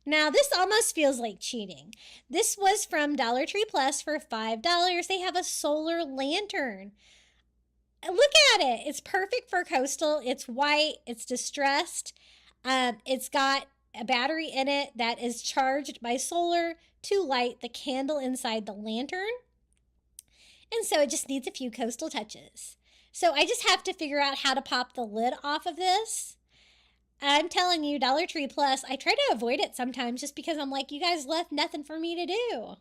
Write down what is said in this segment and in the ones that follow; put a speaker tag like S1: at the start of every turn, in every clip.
S1: Now, this almost feels like cheating. This was from Dollar Tree Plus for $5. They have a solar lantern. Look at it. It's perfect for coastal. It's white, it's distressed. It's got a battery in it that is charged by solar to light the candle inside the lantern. And so it just needs a few coastal touches. So I just have to figure out how to pop the lid off of this. I'm telling you, Dollar Tree Plus, I try to avoid it sometimes just because I'm like, you guys left nothing for me to do.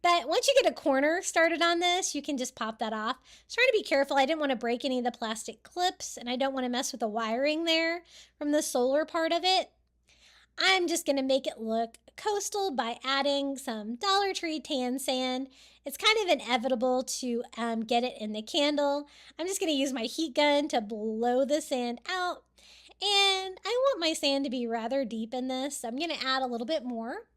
S1: But once you get a corner started on this, you can just pop that off. So trying to be careful. I didn't want to break any of the plastic clips, and I don't want to mess with the wiring there from the solar part of it. I'm just going to make it look coastal by adding some Dollar Tree tan sand. It's kind of inevitable to get it in the candle. I'm just going to use my heat gun to blow the sand out. And I want my sand to be rather deep in this, so I'm going to add a little bit more.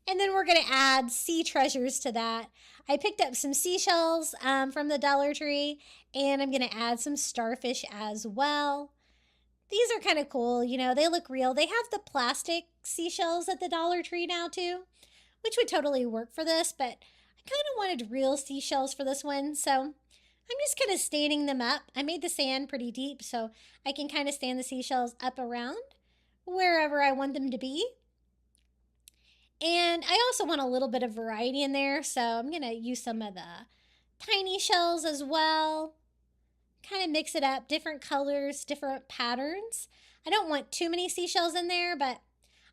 S1: And then we're going to add sea treasures to that. I picked up some seashells from the Dollar Tree, and I'm going to add some starfish as well. These are kind of cool. You know, they look real. They have the plastic seashells at the Dollar Tree now too, which would totally work for this, but I kind of wanted real seashells for this one. So I'm just kind of standing them up. I made the sand pretty deep, so I can kind of stand the seashells up around wherever I want them to be. And I also want a little bit of variety in there, so I'm going to use some of the tiny shells as well. Kind of mix it up, different colors, different patterns. I don't want too many seashells in there, but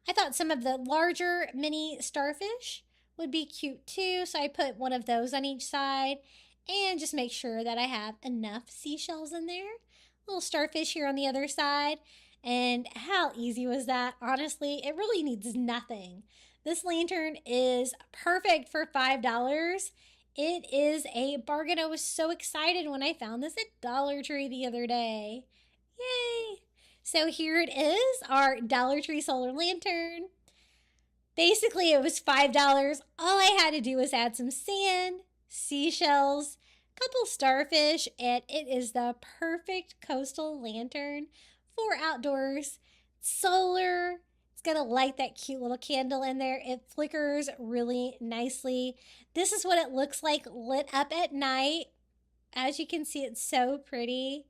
S1: I thought some of the larger mini starfish would be cute too, so I put one of those on each side and just make sure that I have enough seashells in there. Little starfish here on the other side. And how easy was that? Honestly, it really needs nothing. This lantern is perfect for $5. It is a bargain. I was so excited when I found this at Dollar Tree the other day. Yay! So here it is, our Dollar Tree solar lantern. Basically, it was $5. All I had to do was add some sand, seashells, a couple starfish, and it is the perfect coastal lantern for outdoors. Solar. It's going to light that cute little candle in there. It flickers really nicely. This is what it looks like lit up at night. As you can see, it's so pretty.